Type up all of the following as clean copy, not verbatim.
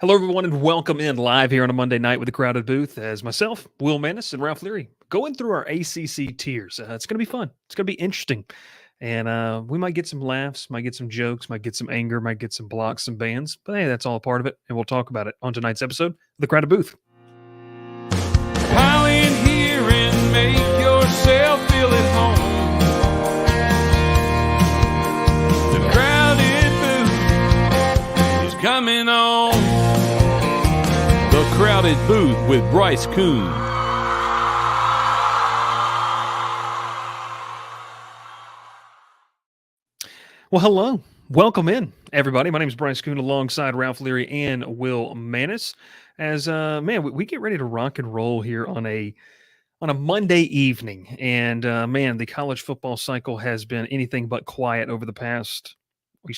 Hello, everyone, and welcome in live here on a Monday night with the Crowded Booth as myself, Will Mannis, and Ralph Leary going through our ACC tiers. It's going to be fun. It's going to be interesting. And we might get some laughs, might get some jokes, might get some anger, might get some blocks, some bans. But hey, that's all a part of it. And we'll talk about it on tonight's episode of the Crowded Booth. Pile in here and make yourself feel at home. The Crowded Booth is coming on. The Crowded Booth with Bryce Koon. Well, hello. Welcome in, everybody. My name is Bryce Koon alongside Ralph Leary and Will Mannis. As we get ready to rock and roll here on a Monday evening. And the college football cycle has been anything but quiet over the past,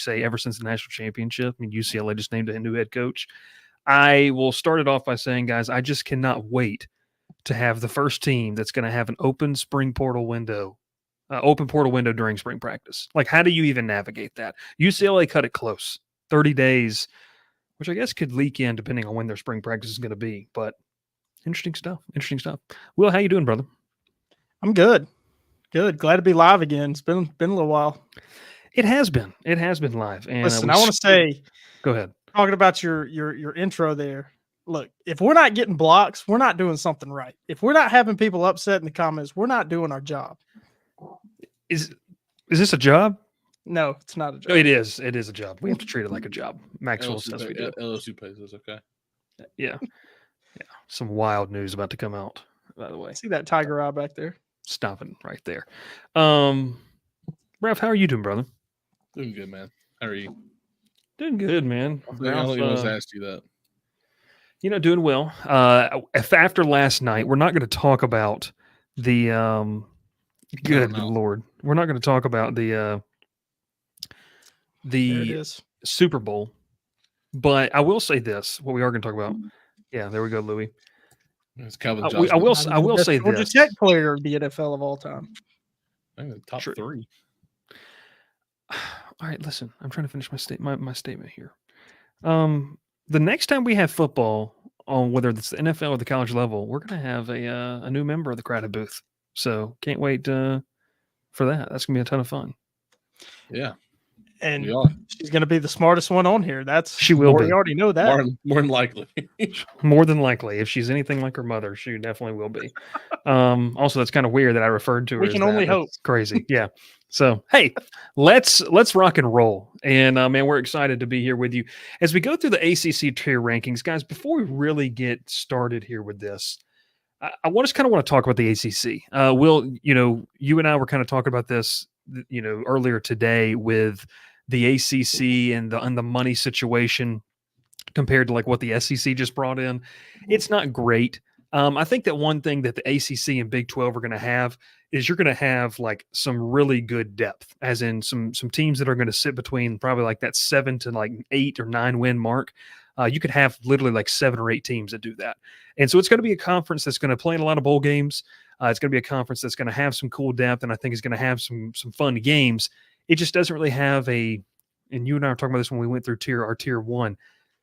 ever since the national championship. I mean, UCLA just named a new head coach. I will start it off by saying, guys, I just cannot wait to have the first team that's going to have an open portal window during spring practice. Like, how do you even navigate that? UCLA cut it close, 30 days, which I guess could leak in depending on when their spring practice is going to be. But interesting stuff. Will, how you doing, brother? I'm good. Glad to be live again. It's been a little while. It has been live. And listen, I want to say, go ahead. Talking about your intro there. Look, if we're not getting blocks, we're not doing something right. If we're not having people upset in the comments, we're not doing our job. Is this a job? No, it's not a job. No, it is. It is a job. We have to treat it like a job. Maxwell says we do. LSU pays us, okay? Yeah. Some wild news about to come out, by the way. See that tiger eye back there? Stopping right there. Ralph, how are you doing, brother? Doing good, man. How are you? Doing good, man. I don't think I was asked you that. Doing well. After last night, we're not going to talk about the good Lord. We're not going to talk about the Super Bowl. But I will say this: what we are going to talk about. Yeah, there we go, Louis. It's Calvin I will say this: Georgia Tech player of the NFL of all time. I think the top three. All right, listen. I'm trying to finish my statement here. The next time we have football, on whether it's the NFL or the college level, we're going to have a new member of the Crowded Booth. So can't wait for that. That's going to be a ton of fun. Yeah. And she's going to be the smartest one on here. She will be. We already know that. More than likely. More than likely. If she's anything like her mother, she definitely will be. Also, that's kind of weird that I referred to her. We can only hope. That's crazy. Yeah. So, hey, let's rock and roll. And, man, we're excited to be here with you. As we go through the ACC tier rankings, guys, before we really get started here with this, I want to talk about the ACC. Will, you and I were kind of talking about this, earlier today with the ACC and the money situation compared to like what the SEC just brought in. It's not great. I think that one thing that the ACC and Big 12 are going to have is you're going to have like some really good depth, as in some teams that are going to sit between probably like that 7 to like 8 or 9 win mark. You could have literally like 7 or 8 teams that do that. And so it's going to be a conference that's going to play in a lot of bowl games. It's going to be a conference that's going to have some cool depth, and I think is going to have some fun games. It just doesn't really have and you and I were talking about this when we went through our tier 1.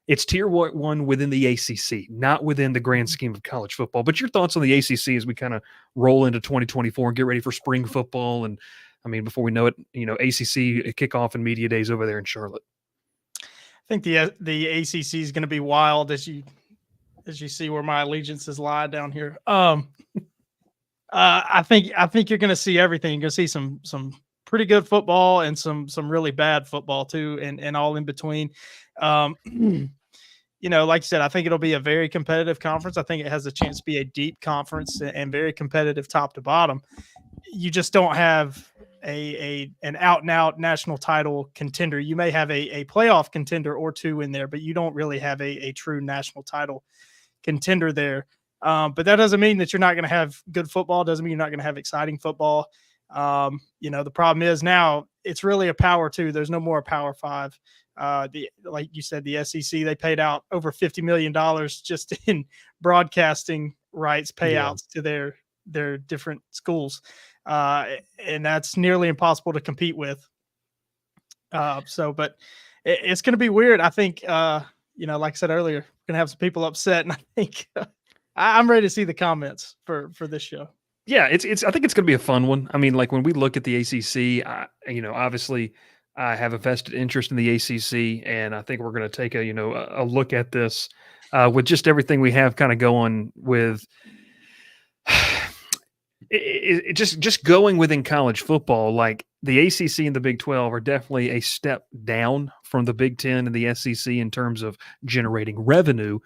It's tier 1 within the ACC, not within the grand scheme of college football. But your thoughts on the ACC as we kind of roll into 2024 and get ready for spring football. And I mean, before we know it, ACC kickoff and media days over there in Charlotte. I think the ACC is going to be wild as you see where my allegiances lie down here. I think you're going to see everything. You're going to see some pretty good football and some really bad football too, and all in between. Like you said, I think it'll be a very competitive conference. I think it has a chance to be a deep conference and very competitive top to bottom. You just don't have an out and out national title contender. You may have a playoff contender or two in there, but you don't really have a true national title contender there. But that doesn't mean that you're not going to have good football. Doesn't mean you're not going to have exciting football. The problem is now it's really a power 2. There's no more power 5. Like you said, the SEC, they paid out over $50 million just in broadcasting rights payouts to their different schools. And that's nearly impossible to compete with. But it's going to be weird. I think, like I said earlier, we're gonna have some people upset, and I think I'm ready to see the comments for this show. Yeah, it's. I think it's going to be a fun one. I mean, like when we look at the ACC, obviously, I have a vested interest in the ACC, and I think we're going to take a look at this with just everything we have kind of going with. Just going within college football, like the ACC and the Big 12 are definitely a step down from the Big 10 and the SEC in terms of generating revenue.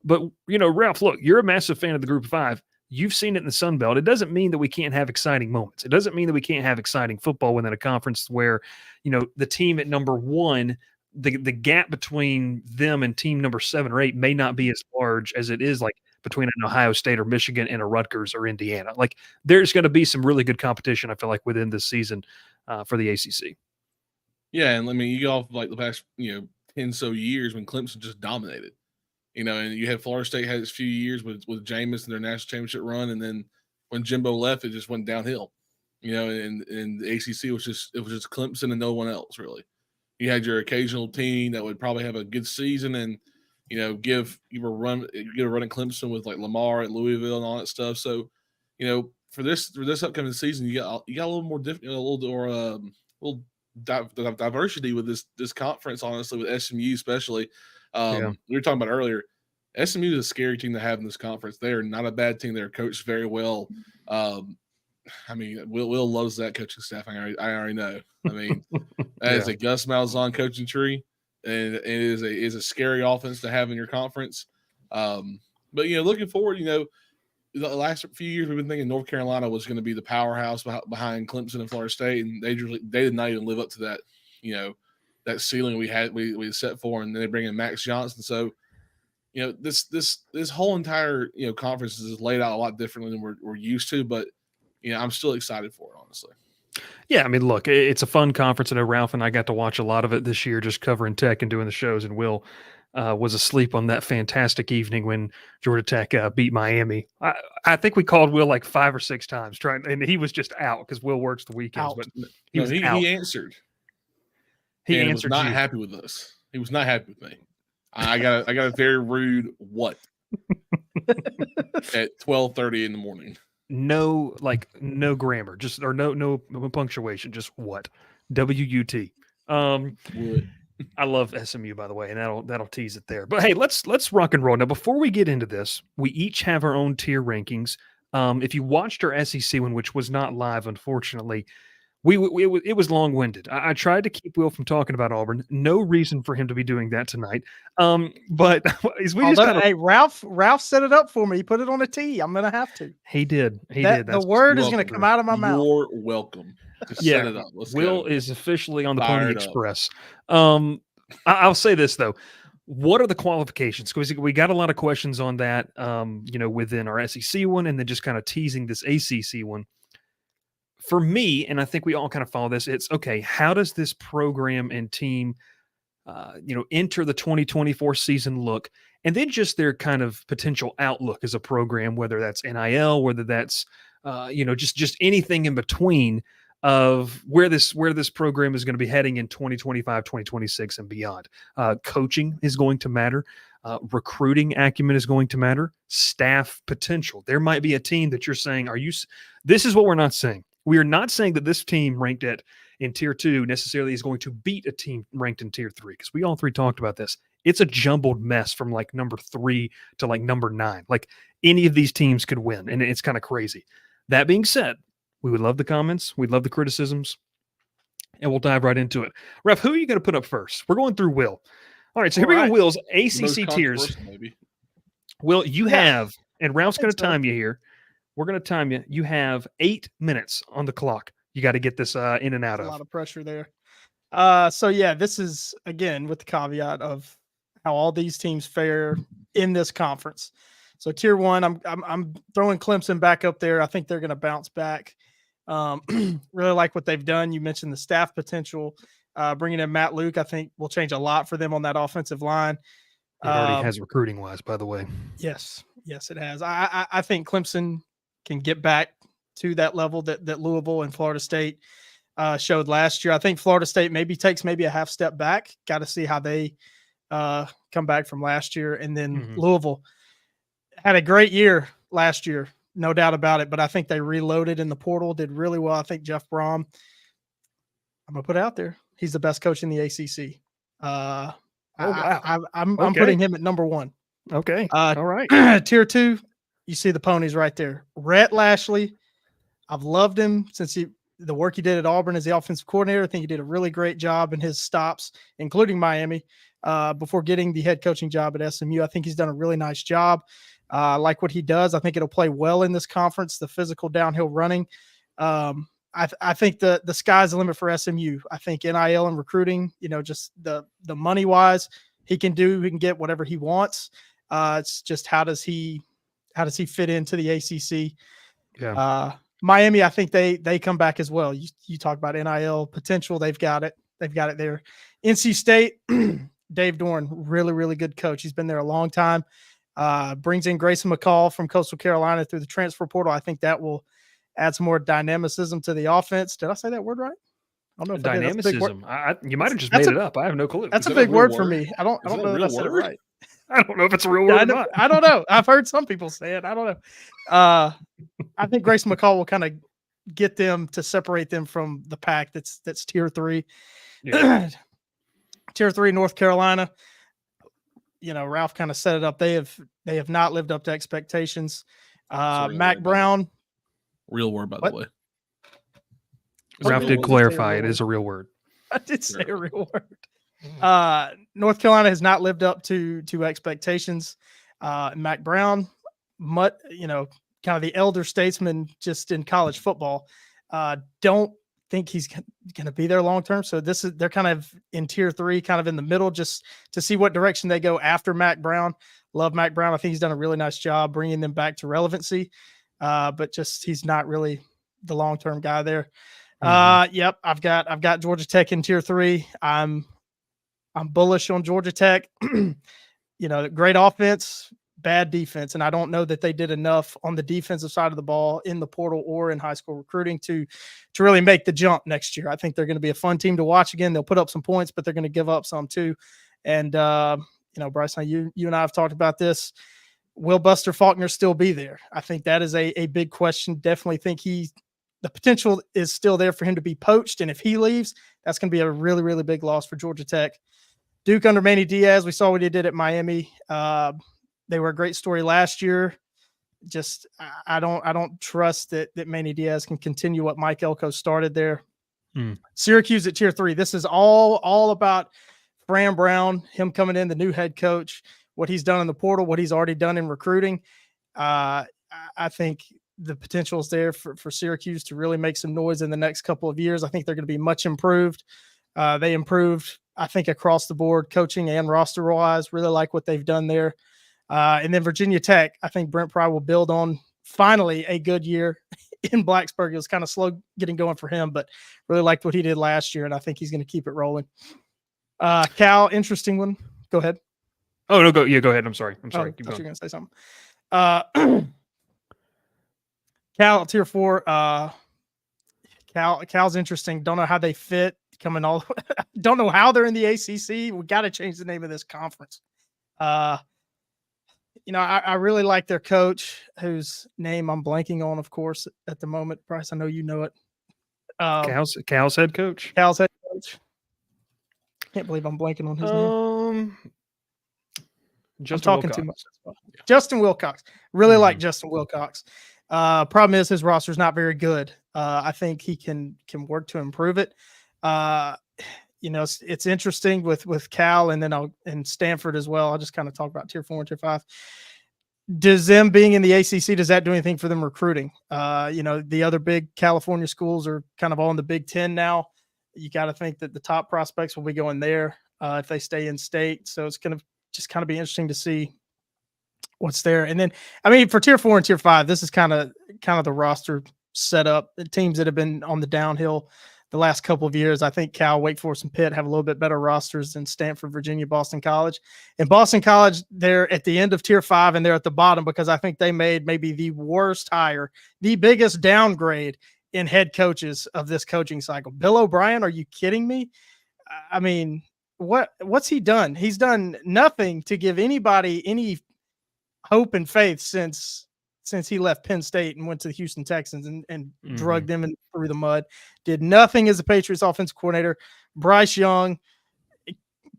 But, Ralph, look, you're a massive fan of the Group of Five. You've seen it in the Sun Belt. It doesn't mean that we can't have exciting moments. It doesn't mean that we can't have exciting football within a conference where, the team at number one, the gap between them and team number 7 or 8 may not be as large as it is like between an Ohio State or Michigan and a Rutgers or Indiana. Like there's going to be some really good competition, I feel like, within this season for the ACC. Yeah, and I mean, you go off like the past 10 so years when Clemson just dominated. And you had Florida State had its few years with Jameis and their national championship run, and then when Jimbo left, it just went downhill. And the ACC was just Clemson and no one else really. You had your occasional team that would probably have a good season and give a run at Clemson with like Lamar at Louisville and all that stuff. So for this upcoming season, you got a little more diversity with this conference. Honestly, with SMU especially. We were talking about earlier, SMU is a scary team to have in this conference. They are not a bad team. They're coached very well. I mean, Will loves that coaching staff. I already know. I mean, that is a Gus Malzahn coaching tree, and it is a scary offense to have in your conference. But looking forward, the last few years we've been thinking North Carolina was going to be the powerhouse behind Clemson and Florida State, and they did not even live up to that. That ceiling we set for, and then they bring in Max Johnson. So, this whole entire conference is laid out a lot differently than we're used to. But I'm still excited for it, honestly. Yeah, I mean, look, it's a fun conference. I know Ralph and I got to watch a lot of it this year, just covering Tech and doing the shows. And Will was asleep on that fantastic evening when Georgia Tech beat Miami. I think we called Will like 5 or 6 times and he was just out because Will works the weekends. But he answered. He was not happy with us. He was not happy with me. I got a very rude what at 12:30 in the morning. No grammar, no punctuation, just what WUT. I love SMU, by the way, and that'll tease it there. But hey, let's rock and roll now. Before we get into this, we each have our own tier rankings. If you watched our SEC one, which was not live, unfortunately. It was long-winded. I tried to keep Will from talking about Auburn. No reason for him to be doing that tonight. But Ralph set it up for me. He put it on a tee. I'm gonna have to. He did. The word is gonna come out of my mouth. You're welcome. Set it up. Will is officially on the Pony Express. I'll say this though. What are the qualifications? Because we got a lot of questions on that. Within our SEC one, and then just kind of teasing this ACC one. For me, and I think we all kind of follow this, it's okay, how does this program and team, enter the 2024 season look, and then just their kind of potential outlook as a program, whether that's NIL, whether that's, just anything in between of where this program is going to be heading in 2025, 2026 and beyond. Coaching is going to matter. Recruiting acumen is going to matter. Staff potential. There might be a team that you're saying, this is what we're not saying. We are not saying that this team ranked in tier 2 necessarily is going to beat a team ranked in tier 3, because we all three talked about this. It's a jumbled mess from like number 3 to like number 9. Like any of these teams could win, and it's kind of crazy. That being said, we would love the comments. We'd love the criticisms, and we'll dive right into it. Ref, who are you going to put up first? We're going through Will. All right, so here we go, Will's ACC tiers. Maybe. Will, you have, and Ralph's going to time you here. We're going to time you. You have 8 minutes on the clock. You got to get this in and out of. A lot of pressure there. This is, again, with the caveat of how all these teams fare in this conference. So tier 1, I'm throwing Clemson back up there. I think they're going to bounce back. Really like what they've done. You mentioned the staff potential. Bringing in Matt Luke, I think, will change a lot for them on that offensive line. It already has recruiting-wise, by the way. Yes, it has. I think Clemson can get back to that level that Louisville and Florida State showed last year. I think Florida State maybe takes a half step back. Got to see how they come back from last year. And then Mhm. Louisville had a great year last year, no doubt about it. But I think they reloaded in the portal, did really well. I think Jeff Brom, I'm going to put it out there, he's the best coach in the ACC. Oh, wow. I'm Okay. putting him at number 1. Okay. All right. Tier 2, you see the ponies right there. Rhett Lashley, I've loved him since the work he did at Auburn as the offensive coordinator. I think he did a really great job in his stops, including Miami, before getting the head coaching job at SMU. I think he's done a really nice job. I like what he does. I think it'll play well in this conference, the physical downhill running. I think the sky's the limit for SMU. I think NIL and recruiting, just the money wise, he can get whatever he wants. It's just how does he fit into the ACC? Yeah. Miami, I think they come back as well. You talk about NIL potential, they've got it there. NC State, Dave Dorn, really, really good coach. He's been there a long time. Brings in Grayson McCall from Coastal Carolina through the transfer portal. I think that will add some more dynamicism to the offense. Did I say that word right? I don't know if Dynamicism. You might have just That's made it up. I have no clue. That's Is a that a big real word for word? me. I don't know that I said it right. I don't know if it's a real word or not. I don't know. I've heard some people say it. I don't know. I think Grayson McCall will kind of get them to separate them from the pack. That's tier 3. Yeah. Tier 3, North Carolina. Ralph kind of set it up. They have not lived up to expectations. Mac Brown. Real word, by the way. Ralph did clarify it is a real word. I did say a real word. North Carolina has not lived up to expectations. Mac Brown, kind of the elder statesman just in college football. Don't think he's going to be there long term. So they're kind of in tier 3, kind of in the middle, just to see what direction they go after Mac Brown. Love Mac Brown. I think he's done a really nice job bringing them back to relevancy. But just he's not really the long term guy there. Yep, I've got Georgia Tech in tier 3. I'm bullish on Georgia Tech. Great offense, bad defense, and I don't know that they did enough on the defensive side of the ball in the portal or in high school recruiting to really make the jump next year. I think they're going to be a fun team to watch again. They'll put up some points, but they're going to give up some too. And Bryce, you and I have talked about this. Will Buster Faulkner still be there? I think that is a big question. Definitely think the potential is still there for him to be poached. And if he leaves, that's going to be a really, really big loss for Georgia Tech. Duke under Manny Diaz, we saw what he did at Miami. They were a great story last year. Just I don't trust that Manny Diaz can continue what Mike Elko started there. Syracuse at tier 3. This is all about Fran Brown, him coming in, the new head coach, what he's done in the portal, what he's already done in recruiting. I think the potential is there for Syracuse to really make some noise in the next couple of years. I think they're going to be much improved. They improved, I think, across the board, coaching and roster-wise. Really like what they've done there. And then Virginia Tech, I think Brent Pry will build on finally a good year in Blacksburg. It was kind of slow getting going for him, but really liked what he did last year, and I think he's going to keep it rolling. Cal, interesting one. Go ahead. Oh, no, go. Yeah, go ahead. I'm sorry. Keep going. You're going to say something. Cal, tier 4. Cal's interesting. Don't know how they fit. Don't know how they're in the ACC. We got to change the name of this conference. I really like their coach, whose name I'm blanking on, of course, at the moment. Bryce, I know you know it. Cal's head coach. Cal's head coach. Can't believe I'm blanking on his name. I'm talking Wilcox. too much. Justin Wilcox. Really like Justin Wilcox. Problem is his roster is not very good. I think he can work to improve it. It's interesting with Cal and then Stanford as well. I'll just kind of talk about tier 4 and tier 5. Does them being in the ACC, does that do anything for them recruiting? The other big California schools are kind of all in the Big Ten now. You got to think that the top prospects will be going there if they stay in state. So it's going to just kind of be interesting to see what's there. And then, for tier 4 and tier 5, this is kind of the roster setup. The teams that have been on the downhill the last couple of years. I think Cal, Wake Forest, and Pitt have a little bit better rosters than Stanford, Virginia, Boston College. And Boston College, they're at the end of tier 5 and they're at the bottom because I think they made maybe the worst hire, the biggest downgrade in head coaches of this coaching cycle. Bill O'Brien, are you kidding me? what's he done? He's done nothing to give anybody any hope and faith since he left Penn State and went to the Houston Texans and drugged them through the mud. Did nothing as a Patriots offensive coordinator. Bryce Young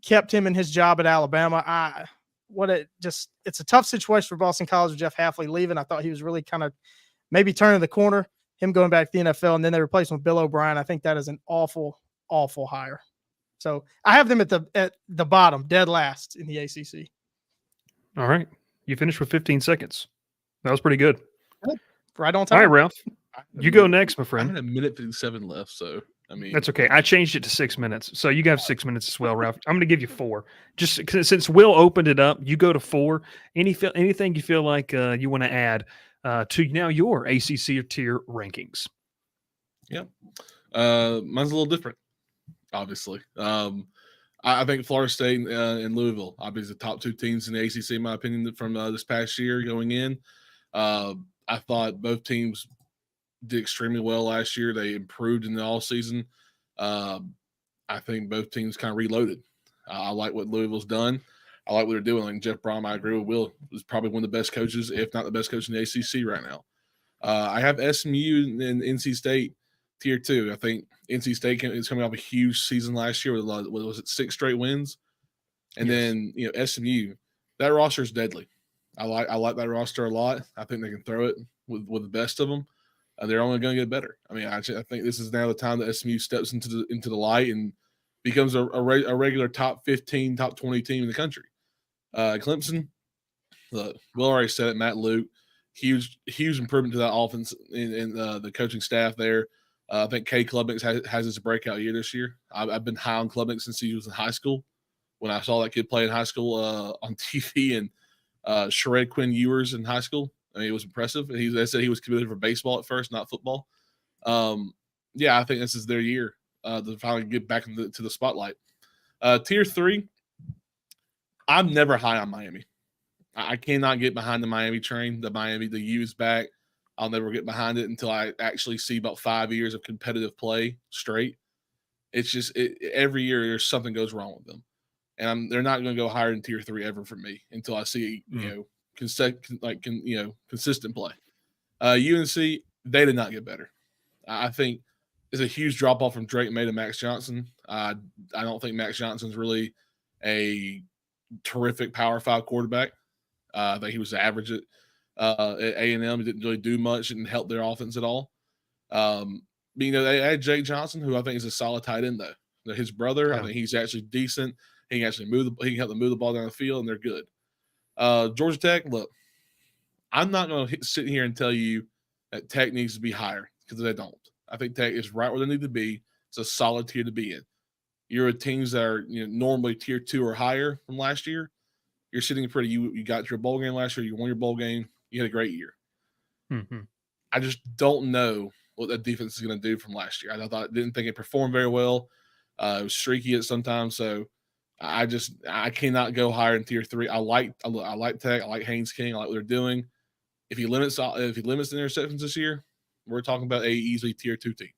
kept him in his job at Alabama. It's a tough situation for Boston College with Jeff Hafley leaving. I thought he was really kind of maybe turning the corner, him going back to the NFL, and then they replaced him with Bill O'Brien. I think that is an awful, awful hire. So I have them at the bottom, dead last in the ACC. All right. You finished with 15 seconds. That was pretty good. Right on time. All right, Ralph. You go next, my I friend. had a minute 57 left, so I mean That's okay. I changed it to 6 minutes, so you have 6 minutes as well, Ralph. I'm going to give you 4. Just since Will opened it up, you go to 4. Anything you feel like you want to add to now your ACC tier rankings? Yeah, mine's a little different, obviously. I think Florida State and Louisville, obviously the top 2 teams in the ACC, in my opinion, from this past year going in. I thought both teams did extremely well last year. They improved in the all season. I think both teams kind of reloaded. I like what Louisville's done. I like what they're doing. Like Jeff Brom, I agree with Will, is probably one of the best coaches, if not the best coach in the ACC right now. I have SMU and NC State tier 2. I think NC State is coming off a huge season last year with what was it, 6 straight wins, and then SMU, that roster is deadly. I like that roster a lot. I think they can throw it with the best of them. They're only going to get better. I mean, I think this is now the time that SMU steps into the light and becomes a regular top 15, top 20 team in the country. Clemson, look, Will already said it. Matt Luke, huge improvement to that offense and the coaching staff there. I think Kay Klubnik has his breakout year this year. I've been high on Klubnik since he was in high school. When I saw that kid play in high school on TV and shred Quinn Ewers in high school, I mean, it was impressive. They said he was committed for baseball at first, not football. Yeah, I think this is their year to finally get back to the spotlight. Tier 3, I'm never high on Miami. I cannot get behind the Miami train. The U is back. I'll never get behind it until I actually see about 5 years of competitive play straight. It's just every year there's something goes wrong with them, and they're not going to go higher than tier 3 ever for me until I see consistent play. UNC, they did not get better. I think it's a huge drop off from Drake May to Max Johnson. I don't think Max Johnson's really a terrific Power 5 quarterback. I think he was average at A&M. He didn't really do much. Didn't help their offense at all. They had Jake Johnson, who I think is a solid tight end, though. His brother, I think he's actually decent. He can actually he can help them move the ball down the field, and they're good. Georgia Tech, look, I'm not going to sit here and tell you that Tech needs to be higher because they don't. I think Tech is right where they need to be. It's a solid tier to be in. You're with teams that are normally tier 2 or higher from last year. You're sitting pretty. You got your bowl game last year. You won your bowl game. You had a great year. Mm-hmm. I just don't know what that defense is going to do from last year. Didn't think it performed very well. It was streaky at sometimes. So I cannot go higher than tier 3. I like Tech. I like Haynes King. I like what they're doing. If he limits the interceptions this year, we're talking about a easily tier 2 team.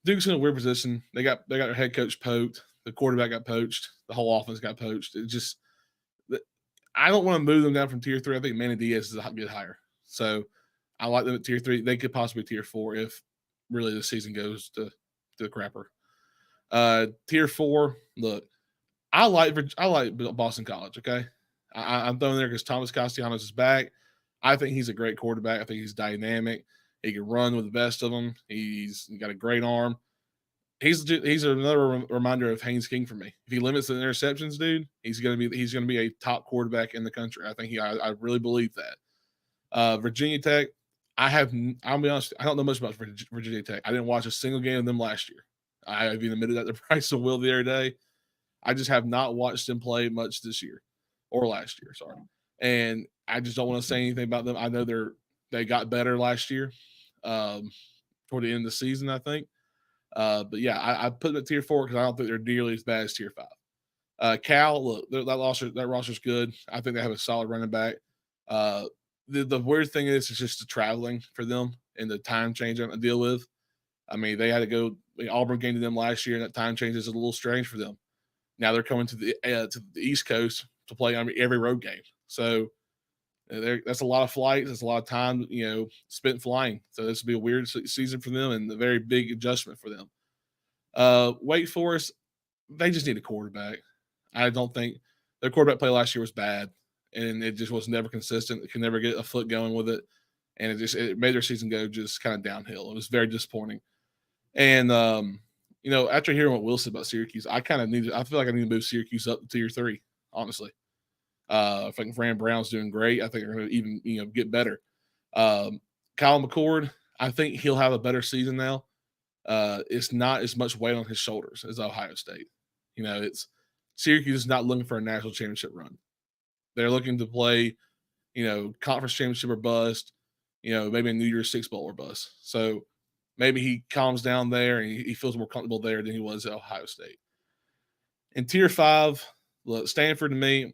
Duke's in a weird position. They got their head coach poked. The quarterback got poached. The whole offense got poached. I don't want to move them down from tier 3. I think Manny Diaz is a good higher. So I like them at tier 3. They could possibly tier 4 if really the season goes to the crapper. Tier 4, look, I like Boston College, okay? I'm throwing there because Thomas Castellanos is back. I think he's a great quarterback. I think he's dynamic. He can run with the best of them. He's got a great arm. He's another reminder of Haynes King for me. If he limits the interceptions, dude, he's gonna be a top quarterback in the country. I really believe that. Virginia Tech, I'll be honest, I don't know much about Virginia Tech. I didn't watch a single game of them last year. I have even admitted that to Bryce and Will the other day. I just have not watched them play much this year or last year. Sorry, and I just don't want to say anything about them. I know they got better last year, toward the end of the season, I think. But yeah, I put them at tier 4 because I don't think they're nearly as bad as tier 5. Cal, look, that roster's good. I think they have a solid running back. The weird thing is it's just the traveling for them and the time change I have to deal with. I mean, they had to go Auburn gained to them last year, and that time change is a little strange for them. Now they're coming to the East Coast to play every road game. So that's a lot of flights. That's a lot of time, spent flying. So this will be a weird season for them and a very big adjustment for them. Wake Forest, they just need a quarterback. I don't think their quarterback play last year was bad, and it just was never consistent. They could never get a foot going with it, and it made their season go just kind of downhill. It was very disappointing. And after hearing what Will said about Syracuse, I feel like I need to move Syracuse up to tier 3, honestly. I think Fran Brown's doing great. I think they're going to even get better. Kyle McCord, I think he'll have a better season now. It's not as much weight on his shoulders as Ohio State. It's Syracuse is not looking for a national championship run. They're looking to play, conference championship or bust. Maybe a New Year's Six Bowl or bust. So maybe he calms down there and he feels more comfortable there than he was at Ohio State. In tier 5, look, Stanford to me,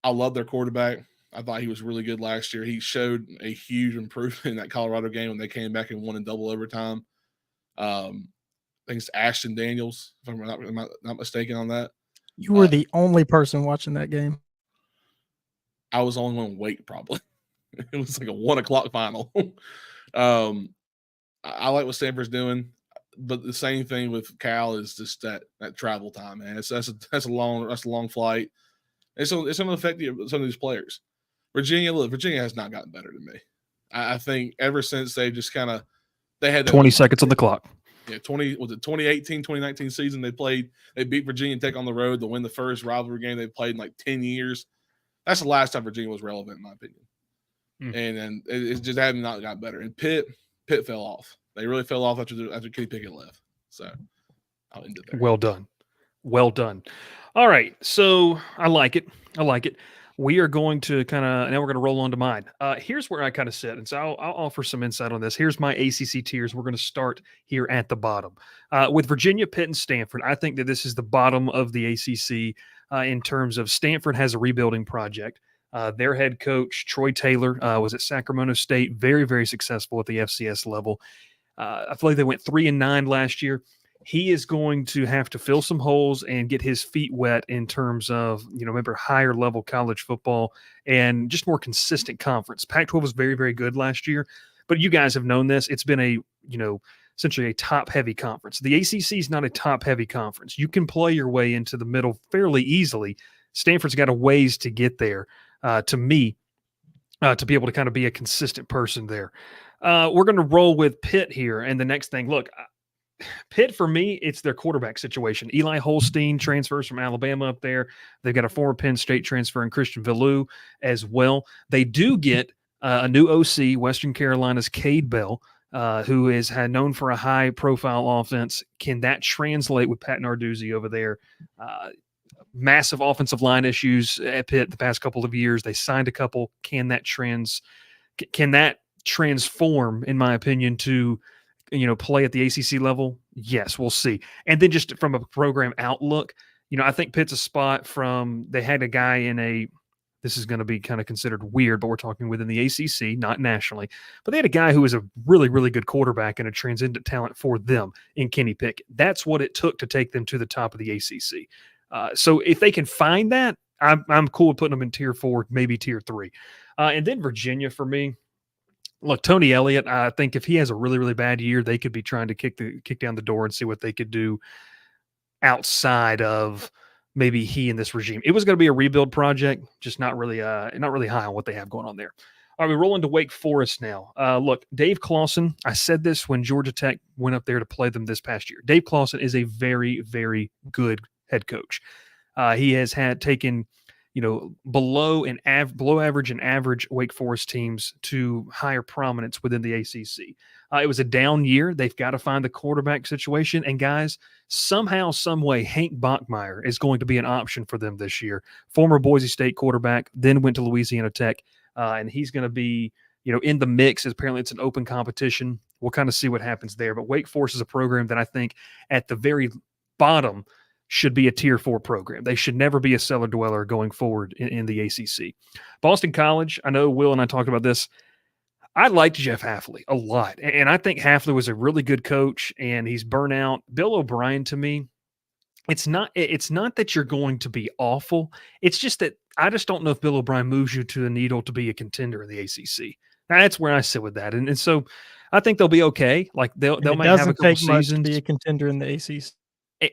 I love their quarterback. I thought he was really good last year. He showed a huge improvement in that Colorado game when they came back and won in double overtime. I think it's Ashton Daniels, if I'm not mistaken on that. You were the only person watching that game. I was the only one awake, probably. It was like a 1:00 final. I like what Stanford's doing, but the same thing with Cal is just that travel time, man. That's a long flight. It's going to affect some of these players. Virginia has not gotten better to me. I think ever since they just they had that 20 seconds on the clock. Yeah, 2018, 2019 season they beat Virginia Tech on the road to win the first rivalry game they played in like 10 years. That's the last time Virginia was relevant, in my opinion. And then it just had not got better. And Pitt fell off. They really fell off after Kenny Pickett left. So I'll end it there. Well done. All right. So I like it. We are going to now we're going to roll on to mine. Here's where I kind of sit. And so I'll offer some insight on this. Here's my ACC tiers. We're going to start here at the bottom. With Virginia, Pitt, and Stanford, I think that this is the bottom of the ACC in terms of Stanford has a rebuilding project. Their head coach, Troy Taylor, was at Sacramento State, very, very successful at the FCS level. I feel like they went 3-9 last year. He is going to have to fill some holes and get his feet wet in terms of, maybe higher level college football and just more consistent conference. Pac-12 was very, very good last year, but you guys have known this. It's been essentially a top-heavy conference. The ACC is not a top-heavy conference. You can play your way into the middle fairly easily. Stanford's got a ways to get there, to me, to be able to kind of be a consistent person there. We're going to roll with Pitt here. And the next thing, look, Pitt, for me, it's their quarterback situation. Eli Holstein transfers from Alabama up there. They've got a former Penn State transfer in Christian Villou as well. They do get a new OC, Western Carolina's Cade Bell, who is known for a high-profile offense. Can that translate with Pat Narduzzi over there? Massive offensive line issues at Pitt the past couple of years. They signed a couple. Can that transform, in my opinion, to play at the ACC level? Yes, we'll see. And then just from a program outlook, I think Pitt's a spot they had a guy this is going to be kind of considered weird, but we're talking within the ACC, not nationally. But they had a guy who was a really, really good quarterback and a transcendent talent for them in Kenny Pickett. That's what it took to take them to the top of the ACC. So if they can find that, I'm cool with putting them in tier 4, maybe tier 3. And then Virginia for me. Look, Tony Elliott, I think if he has a really, really bad year, they could be trying to kick down the door and see what they could do outside of maybe he and this regime. It was going to be a rebuild project, just not really high on what they have going on there. All right, we roll into Wake Forest now. Look, Dave Clawson, I said this when Georgia Tech went up there to play them this past year. Dave Clawson is a very, very good head coach. He has taken below average and average Wake Forest teams to higher prominence within the ACC. It was a down year. They've got to find the quarterback situation. And guys, somehow, some way, Hank Bachmeier is going to be an option for them this year. Former Boise State quarterback, then went to Louisiana Tech. And he's going to be, in the mix. Apparently it's an open competition. We'll kind of see what happens there. But Wake Forest is a program that I think at the very bottom should be a tier 4 program. They should never be a cellar dweller going forward in the ACC. Boston College, I know Will and I talked about this. I liked Jeff Hafley a lot, and I think Hafley was a really good coach, and he's burnt out. Bill O'Brien, to me, it's not that you're going to be awful. It's just that I just don't know if Bill O'Brien moves you to the needle to be a contender in the ACC. That's where I sit with that, and so I think they'll be okay. Like they'll It might have a doesn't couple take much to seasons. be a contender in the ACC.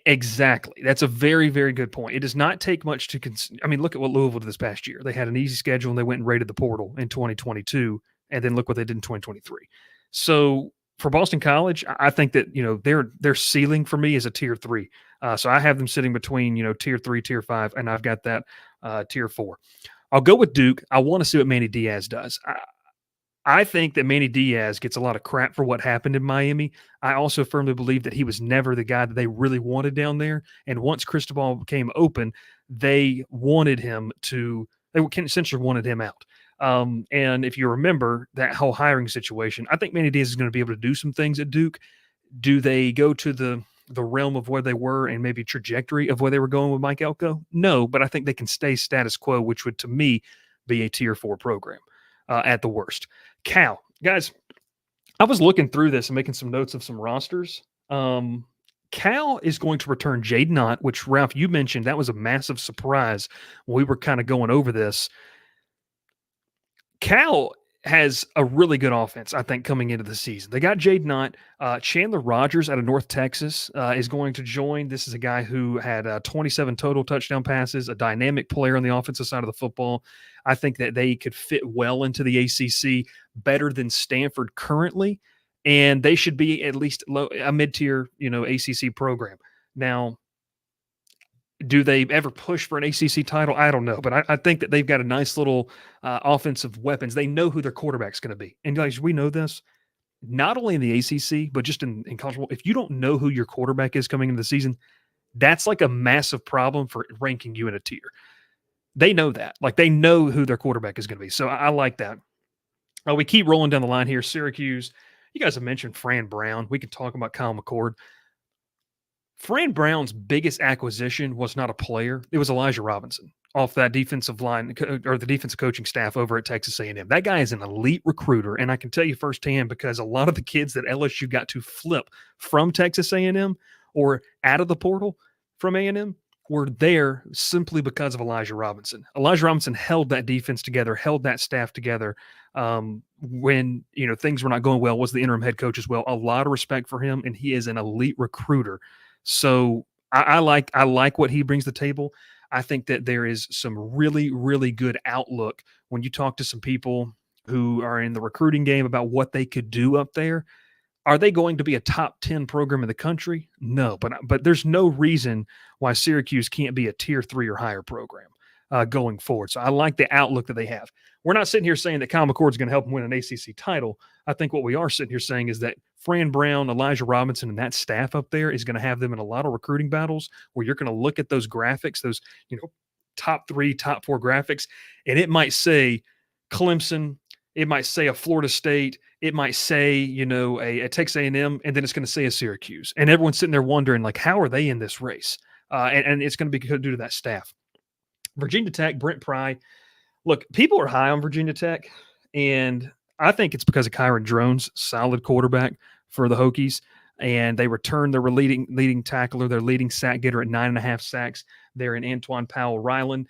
Exactly. That's a very, very good point. It does not take much to I mean, look at what Louisville did this past year. They had an easy schedule and they went and raided the portal in 2022, and then look what they did in 2023. So for Boston College, I think that their ceiling for me is a tier 3. So I have them sitting between tier 3, tier 5, and I've got that tier 4. I'll go with Duke. I want to see what Manny Diaz does. I think that Manny Diaz gets a lot of crap for what happened in Miami. I also firmly believe that he was never the guy that they really wanted down there. And once Cristobal became open, they essentially wanted him out. And if you remember that whole hiring situation, I think Manny Diaz is going to be able to do some things at Duke. Do they go to the realm of where they were and maybe trajectory of where they were going with Mike Elko? No, but I think they can stay status quo, which would, to me, be a tier 4 program at the worst. Cal, guys, I was looking through this and making some notes of some rosters. Cal is going to return Jaden Ott, which, Ralph, you mentioned that was a massive surprise when we were kind of going over this. Cal has a really good offense, I think, coming into the season. They got Jaden Ott. Chandler Rogers out of North Texas is going to join. This is a guy who had 27 total touchdown passes, a dynamic player on the offensive side of the football. I think that they could fit well into the ACC, better than Stanford currently, and they should be at least a mid-tier, ACC program. Now, do they ever push for an ACC title? I don't know, but I think that they've got a nice little offensive weapons. They know who their quarterback's going to be. And guys, we know this, not only in the ACC, but just in college football. If you don't know who your quarterback is coming into the season, that's like a massive problem for ranking you in a tier. They know that. Like, they know who their quarterback is going to be. So I like that. We keep rolling down the line here. Syracuse, you guys have mentioned Fran Brown. We can talk about Kyle McCord. Fran Brown's biggest acquisition was not a player. It was Elijah Robinson off that defensive line or the defensive coaching staff over at Texas A&M. That guy is an elite recruiter, and I can tell you firsthand because a lot of the kids that LSU got to flip from Texas A&M or out of the portal from A&M were there simply because of Elijah Robinson. Elijah Robinson held that defense together, held that staff together when things were not going well, was the interim head coach as well. A lot of respect for him, and he is an elite recruiter. So I like what he brings to the table. I think that there is some really, really good outlook when you talk to some people who are in the recruiting game about what they could do up there. Are they going to be a top 10 program in the country? No, but there's no reason why Syracuse can't be a tier 3 or higher program going forward. So I like the outlook that they have. We're not sitting here saying that Kyle McCord is going to help them win an ACC title. I think what we are sitting here saying is that Fran Brown, Elijah Robinson, and that staff up there is going to have them in a lot of recruiting battles where you're going to look at those graphics, those top 3, top 4 graphics, and it might say Clemson, it might say a Florida State, it might say a Texas A&M, and then it's going to say a Syracuse, and everyone's sitting there wondering like, how are they in this race? And it's going to be due to that staff. Virginia Tech, Brent Pry. Look, people are high on Virginia Tech, and I think it's because of Kyron Drones, solid quarterback for the Hokies, and they returned their leading tackler, their leading sack getter at 9.5 sacks. They're in Antoine Powell-Ryland.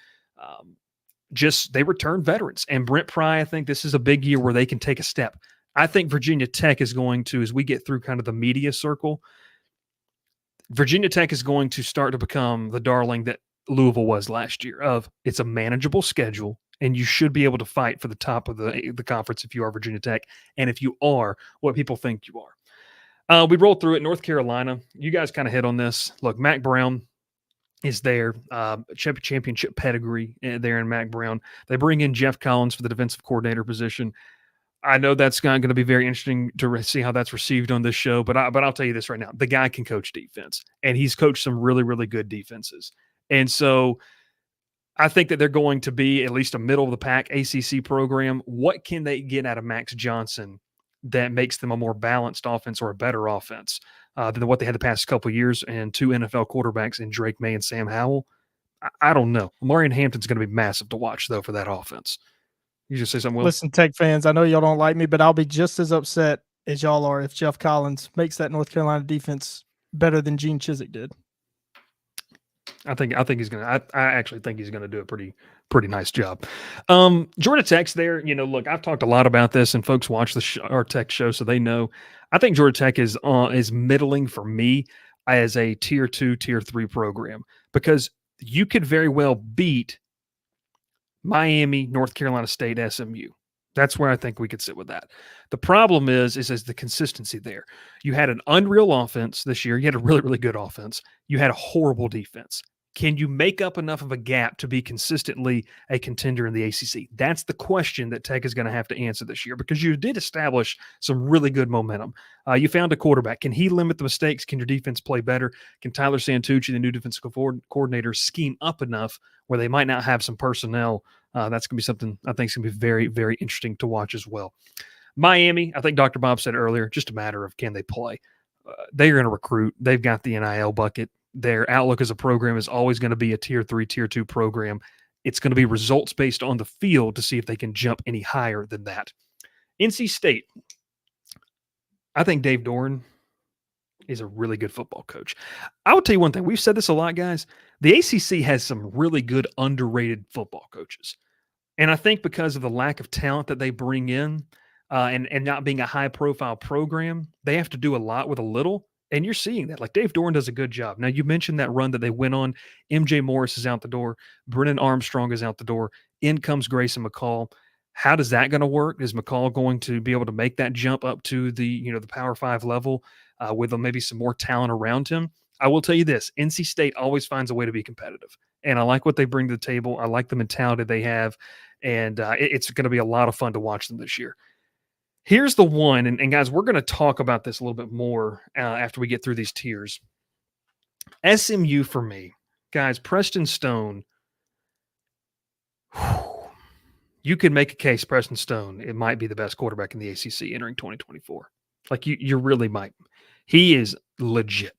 They return veterans. And Brent Pry, I think this is a big year where they can take a step. I think Virginia Tech is going to, as we get through kind of the media circle, Virginia Tech is going to start to become the darling that Louisville was last year of it's a manageable schedule, and you should be able to fight for the top of the conference if you are Virginia Tech, and if you are what people think you are. We rolled through it. North Carolina, you guys kind of hit on this. Look, Mac Brown is there, championship pedigree there in Mac Brown. They bring in Jeff Collins for the defensive coordinator position. I know that's going to be very interesting to see how that's received on this show, but I'll tell you this right now. The guy can coach defense, and he's coached some really, really good defenses. And so I think that they're going to be at least a middle-of-the-pack ACC program. What can they get out of Max Johnson that makes them a more balanced offense or a better offense than what they had the past couple of years and 2 NFL quarterbacks in Drake May and Sam Howell? I don't know. Marion Hampton's going to be massive to watch, though, for that offense. You just say something, Will? Listen, Tech fans, I know y'all don't like me, but I'll be just as upset as y'all are if Jeff Collins makes that North Carolina defense better than Gene Chizik did. I think he's gonna. I actually think he's gonna do a pretty nice job. Georgia Tech's there. Look, I've talked a lot about this, and folks watch our Tech show, so they know. I think Georgia Tech is middling for me as a tier 2, tier 3 program, because you could very well beat Miami, North Carolina State, SMU. That's where I think we could sit with that. The problem is the consistency there. You had an unreal offense this year. You had a really, really good offense. You had a horrible defense. Can you make up enough of a gap to be consistently a contender in the ACC? That's the question that Tech is going to have to answer this year, because you did establish some really good momentum. You found a quarterback. Can he limit the mistakes? Can your defense play better? Can Tyler Santucci, the new defensive coordinator, scheme up enough where they might not have some personnel? That's going to be something I think is going to be very, very interesting to watch as well. Miami, I think Dr. Bob said earlier, just a matter of can they play. They're going to recruit. They've got the NIL bucket. Their outlook as a program is always going to be a tier 3, tier 2 program. It's going to be results based on the field to see if they can jump any higher than that. NC State, I think Dave Doeren is a really good football coach. I will tell you one thing. We've said this a lot, guys. The ACC has some really good underrated football coaches. And I think because of the lack of talent that they bring in and not being a high-profile program, they have to do a lot with a little. And you're seeing that. Like, Dave Doeren does a good job. Now, you mentioned that run that they went on. MJ Morris is out the door. Brennan Armstrong is out the door. In comes Grayson McCall. How does that going to work? Is McCall going to be able to make that jump up to the Power 5 level with maybe some more talent around him? I will tell you this. NC State always finds a way to be competitive. And I like what they bring to the table. I like the mentality they have. And it's going to be a lot of fun to watch them this year. Here's the one, and guys, we're going to talk about this a little bit more after we get through these tiers. SMU for me, guys, Preston Stone, you could make a case Preston Stone, it might be the best quarterback in the ACC entering 2024. Like, you really might. He is legit.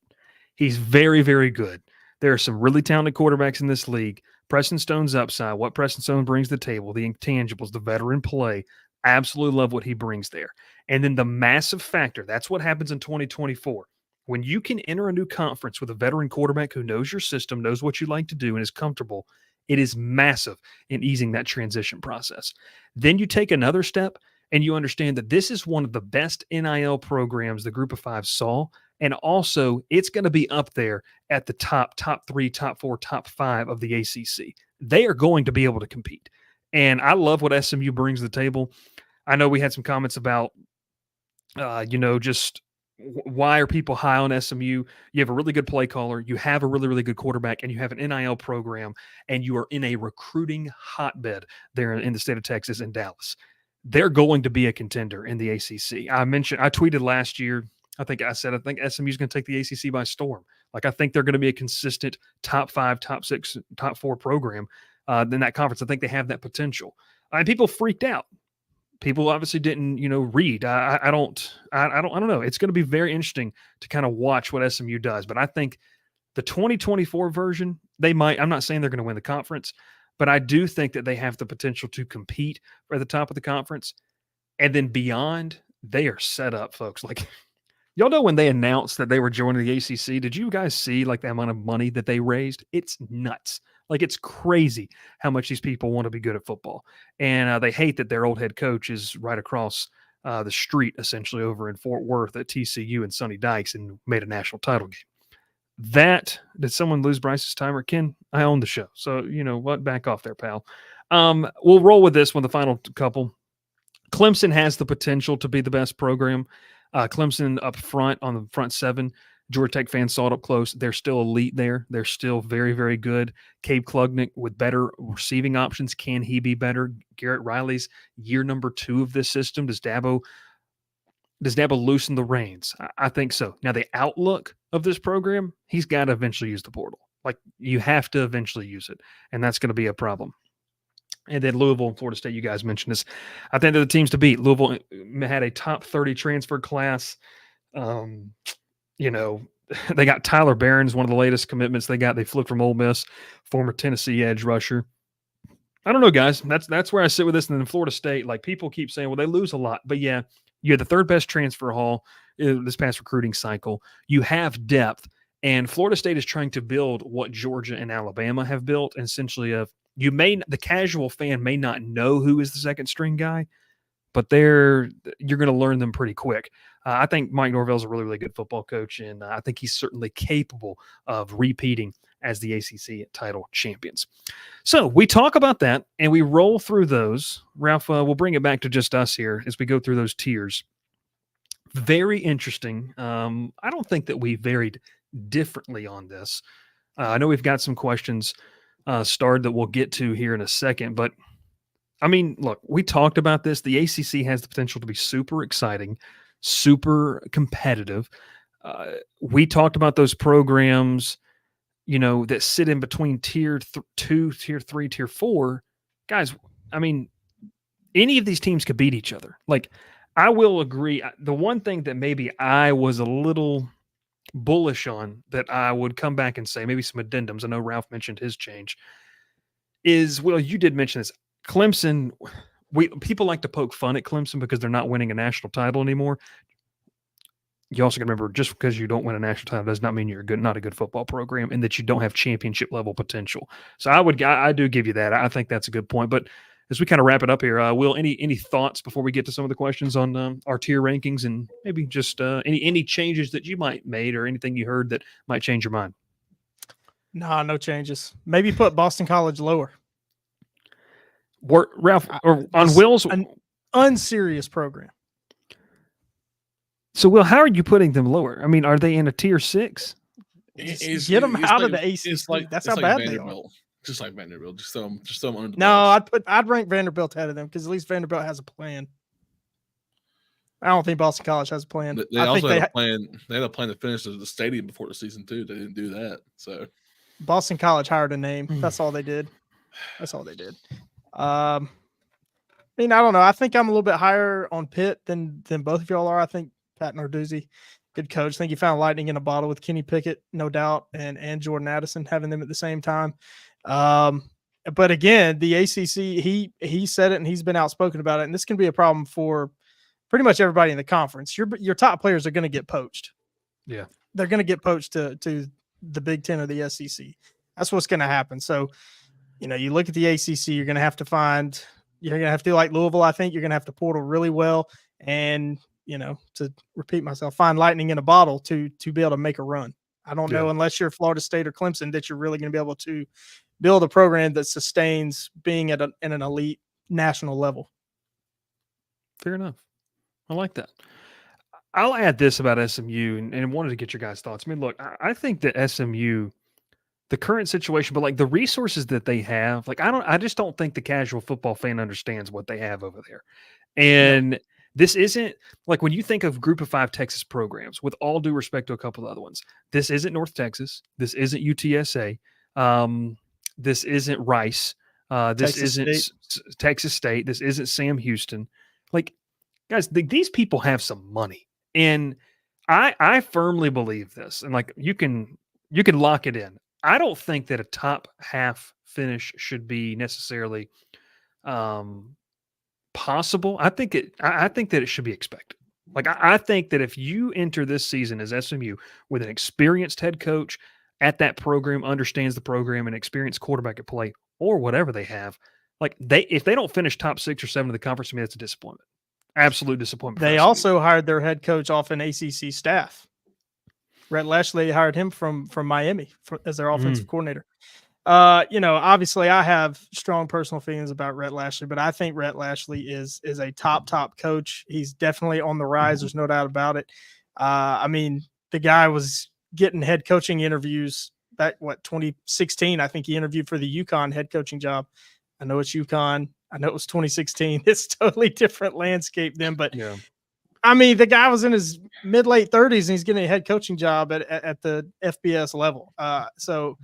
He's very, very good. There are some really talented quarterbacks in this league. Preston Stone's upside, what Preston Stone brings to the table, the intangibles, the veteran play, absolutely love what he brings there. And then the massive factor, that's what happens in 2024. When you can enter a new conference with a veteran quarterback who knows your system, knows what you like to do, and is comfortable, it is massive in easing that transition process. Then you take another step and you understand that this is one of the best NIL programs the Group of Five saw. And also, it's going to be up there at the top 3, top 4, top 5 of the ACC. They are going to be able to compete. And I love what SMU brings to the table. I know we had some comments about, just why are people high on SMU? You have a really good play caller. You have a really, really good quarterback, and you have an NIL program, and you are in a recruiting hotbed there in the state of Texas in Dallas. They're going to be a contender in the ACC. I tweeted last year, I think SMU is going to take the ACC by storm. Like, I think they're going to be a consistent top 5, top 6, top 4 program in that conference. I think they have that potential. And people freaked out. People obviously didn't, read. I don't know. It's going to be very interesting to kind of watch what SMU does. But I think the 2024 version, they might. I'm not saying they're going to win the conference, but I do think that they have the potential to compete at the top of the conference. And then beyond, they are set up, folks. Like, y'all know when they announced that they were joining the ACC, did you guys see like the amount of money that they raised? It's nuts. Like, it's crazy how much these people want to be good at football. And they hate that their old head coach is right across the street, essentially over in Fort Worth at TCU and Sonny Dykes, and made a national title game. Did someone lose Bryce's timer? Ken, I own the show. So, you know what? Back off there, pal. We'll roll with this one, the final couple. Clemson has the potential to be the best program. Clemson up front on the front 7. Georgia Tech fans saw it up close. They're still elite there. They're still very, very good. Cade Klubnik with better receiving options. Can he be better? Garrett Riley's year number 2 of this system. Does Dabo loosen the reins? I think so. Now, the outlook of this program, he's got to eventually use the portal. Like, you have to eventually use it, and that's going to be a problem. And then Louisville and Florida State, you guys mentioned this. I think they're the teams to beat. Louisville had a top 30 transfer class. They got Tyler Barron's one of the latest commitments they got. They flipped from Ole Miss, former Tennessee edge rusher. I don't know, guys. That's where I sit with this. And then Florida State, like people keep saying, well, they lose a lot, but yeah, you had the third best transfer haul this past recruiting cycle. You have depth, and Florida State is trying to build what Georgia and Alabama have built. And essentially, the casual fan may not know who is the second string guy, but you're going to learn them pretty quick. I think Mike Norvell's a really, really good football coach, and I think he's certainly capable of repeating as the ACC title champions. So we talk about that, and we roll through those. Ralph, we'll bring it back to just us here as we go through those tiers. Very interesting. I don't think that we varied differently on this. I know we've got some questions starred that we'll get to here in a second, but I mean, look, we talked about this. The ACC has the potential to be super exciting, super competitive. We talked about those programs, that sit in between tier 2, tier 3, tier 4. Guys, I mean, any of these teams could beat each other. Like, I will agree. The one thing that maybe I was a little bullish on that I would come back and say, maybe some addendums. I know Ralph mentioned his change is, well, you did mention this. Clemson, people like to poke fun at Clemson because they're not winning a national title anymore. You also got to remember, just because you don't win a national title does not mean you're not a good football program, and that you don't have championship level potential. So I do give you that. I think that's a good point. But as we kind of wrap it up here, Will, any thoughts before we get to some of the questions on our tier rankings, and maybe just any changes that you might made or anything you heard that might change your mind? Nah, no changes. Maybe put Boston College lower. Ralph, or on Will's an unserious program. So, Will, how are you putting them lower? I mean, are they in a tier 6? Get them out of the ACC. That's how bad they are. Just like Vanderbilt. Just throw them under the No, I'd rank Vanderbilt ahead of them because at least Vanderbilt has a plan. I don't think Boston College has a plan. They also had a plan. They had a plan to finish the stadium before the season too. They didn't do that. So Boston College hired a name. That's all they did. I mean, I don't know. I think I'm a little bit higher on Pitt than both of y'all are. I think Pat Narduzzi, good coach. I think he found lightning in a bottle with Kenny Pickett, no doubt, and Jordan Addison, having them at the same time. But again, the ACC, he said it and he's been outspoken about it, and this can be a problem for pretty much everybody in the conference. Your top players are going to get poached. Yeah, they're going to get poached to the Big Ten or the SEC. That's what's going to happen. So, you look at the ACC, you're going to have to do like Louisville. I think you're going to have to portal really well, and to repeat myself, find lightning in a bottle to be able to make a run. I don't know, unless you're Florida State or Clemson, that you're really going to be able to build a program that sustains being at an elite national level. Fair enough. I like that. I'll add this about SMU and wanted to get your guys' thoughts. I mean, look, I think that SMU, the current situation, but like the resources that they have, like I just don't think the casual football fan understands what they have over there. And this isn't like when you think of Group of 5 Texas programs, with all due respect to a couple of other ones, this isn't North Texas. This isn't UTSA. This isn't Rice. This isn't Texas State. This isn't Sam Houston. Like, guys, these people have some money. And I firmly believe this. And like you can lock it in. I don't think that a top half finish should be necessarily possible. I think that it should be expected. Like I think that if you enter this season as SMU with an experienced head coach at that program, understands the program, and experienced quarterback at play, or whatever they have, like if they don't finish top 6 or 7 of the conference, to me, that's a disappointment. Absolute disappointment. They also hired their head coach off an ACC staff. Rhett Lashley hired him from Miami as their offensive coordinator. Obviously I have strong personal feelings about Rhett Lashley, but I think Rhett Lashley is a top coach. He's definitely on the rise. There's no doubt about it. I mean, the guy was getting head coaching interviews back, 2016. I think he interviewed for the UConn head coaching job. I know it's UConn. I know it was 2016. It's totally different landscape then, but I mean, the guy was in his mid-late 30s and he's getting a head coaching job at the FBS level. So,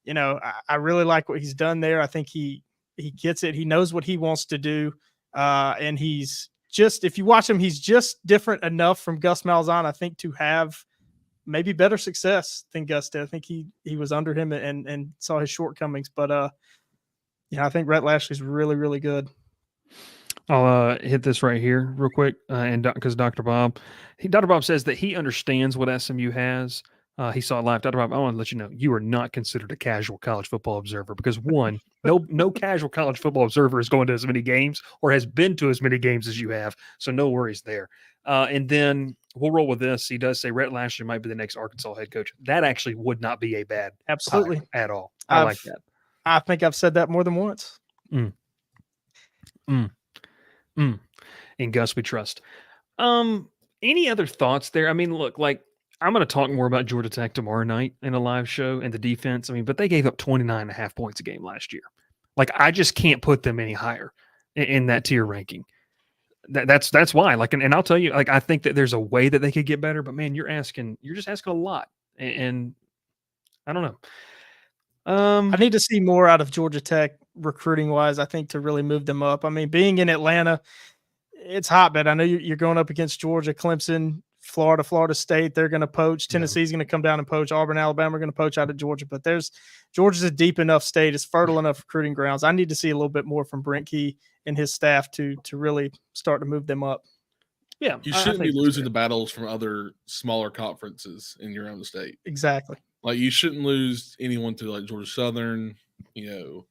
I really like what he's done there. I think he gets it. He knows what he wants to do. And he's just, if you watch him, he's just different enough from Gus Malzahn, I think, to have maybe better success than Gus did. I think he was under him and saw his shortcomings. But, Yeah, I think Rhett Lashley's really, really good. I'll hit this right here real quick, and because Dr. Bob says that he understands what SMU has. He saw it live. Dr. Bob, I want to let you know you are not considered a casual college football observer because one, no casual college football observer is going to as many games or has been to as many games as you have. So no worries there. And then we'll roll with this. He does say Rhett Lashley might be the next Arkansas head coach. That actually would not be a bad Absolutely hire at all. I like that. I think I've said that more than once. In Gus we trust. Any other thoughts there? I mean, look, like I'm going to talk more about Georgia Tech tomorrow night in a live show and the defense. I mean, but they gave up 29.5 points a game last year. Like I just can't put them any higher in that tier ranking. That's why. Like, and I'll tell you, like I think that there's a way that they could get better, but man, you're just asking a lot, and I don't know. I need to see more out of Georgia Tech recruiting wise, I think, to really move them up. I mean, being in Atlanta, it's hotbed. I know you're going up against Georgia, Clemson, Florida State. They're going to poach. Tennessee's going to come down and poach. Auburn, Alabama are going to poach out of Georgia. But Georgia's a deep enough state. It's fertile enough recruiting grounds. I need to see a little bit more from Brent Key and his staff to really start to move them up. Yeah, you shouldn't be losing the battles from other smaller conferences in your own state. Exactly. Like you shouldn't lose anyone to like Georgia Southern. I'll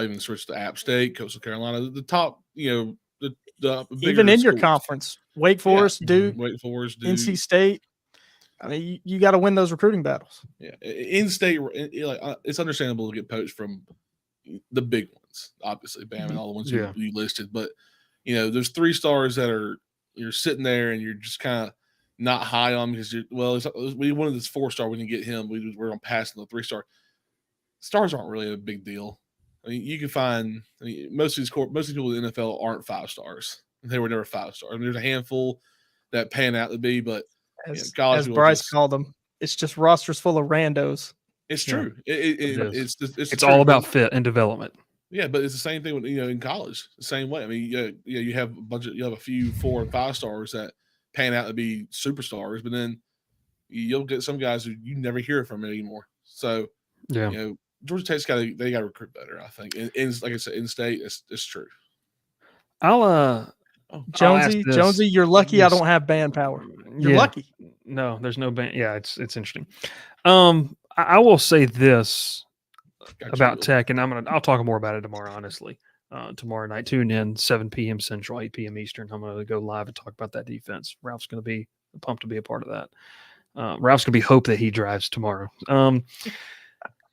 even switch to App State, Coastal Carolina, the top. The even in your schools. Conference, Wake Forest, Duke, NC State. I mean, you got to win those recruiting battles. Yeah, in state, it's understandable to get poached from the big ones, obviously, Bam and all the ones you listed. But there's 3 stars that you're sitting there and you're just kind of not high on because we wanted this 4-star. We didn't get him. We're on passing the 3-star. Stars aren't really a big deal. I mean, you can find most of these people in the NFL aren't 5 stars. They were never 5 stars. I mean, there's a handful that pan out to be, but as Bryce called them, it's just rosters full of randos. It's true. It's all about fit and development. Yeah, but it's the same thing in college. The same way. I mean, you have a few 4 and 5 stars that pan out to be superstars, but then you'll get some guys who you never hear from anymore. So Georgia Tech's got to recruit better, I think. And like I said, in state, it's true. Jonesy, you're lucky yes. I don't have band power. You're lucky. No, there's no band. Yeah, it's interesting. I will say this about Tech, and I'll talk more about it tomorrow, honestly. Tomorrow night, tune in, 7 p.m. Central, 8 p.m. Eastern. I'm going to go live and talk about that defense. Ralph's going to be pumped to be a part of that. Ralph's going to be hope that he drives tomorrow.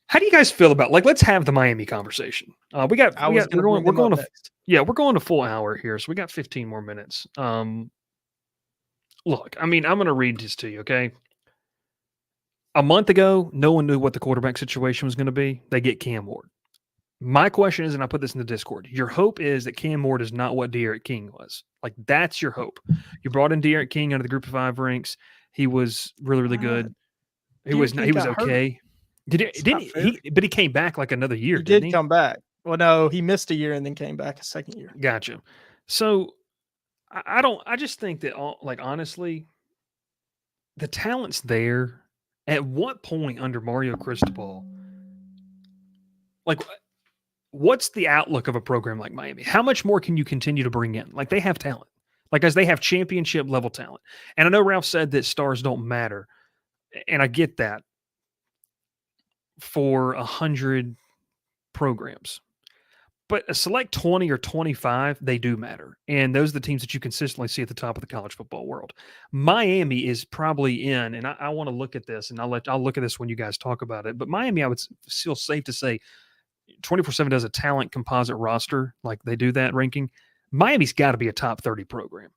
How do you guys feel about let's have the Miami conversation? We're going to full hour here, so we got 15 more minutes. Look, I mean, I'm going to read this to you, okay? A month ago, no one knew what the quarterback situation was going to be. They get Cam Ward. My question is, and I put this in the Discord, your hope is that Cam Ward is not what De'Aaron King was. Like, that's your hope. You brought in De'Aaron King under the Group of 5 ranks. He was really, really good. He was okay. But he came back like another year. He did come back. Well, no, he missed a year and then came back a second year. Gotcha. So I just think that honestly, the talent's there. At what point under Mario Cristobal, what's the outlook of a program like Miami? How much more can you continue to bring in? Like, they have talent. As they have championship level talent. And I know Ralph said that stars don't matter. And I get that for 100 programs. But a select 20 or 25, they do matter. And those are the teams that you consistently see at the top of the college football world. Miami is probably in, and I want to look at this, and I'll look at this when you guys talk about it. But Miami, I would feel safe to say, 24/7 does a talent composite roster, like they do that ranking. Miami's got to be a top 30 program.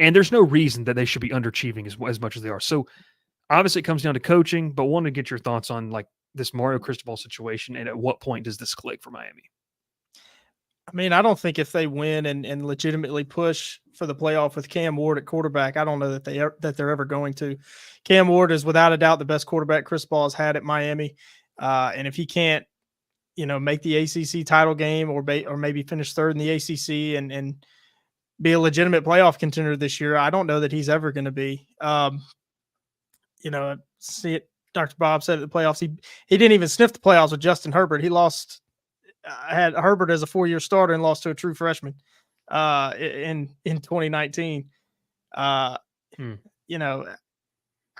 And there's no reason that they should be underachieving as much as they are. So obviously it comes down to coaching, but want to get your thoughts on this Mario Cristobal situation, and at what point does this click for Miami? I mean, I don't think if they win and legitimately push for the playoff with Cam Ward at quarterback, I don't know that they're ever going to. Cam Ward is without a doubt the best quarterback Cristobal has had at Miami, and if he can't, make the ACC title game or maybe finish third in the ACC and be a legitimate playoff contender this year, I don't know that he's ever going to be. See it. Dr. Bob said at the playoffs, he didn't even sniff the playoffs with Justin Herbert. He lost had Herbert as a 4-year starter and lost to a true freshman in 2019. You know,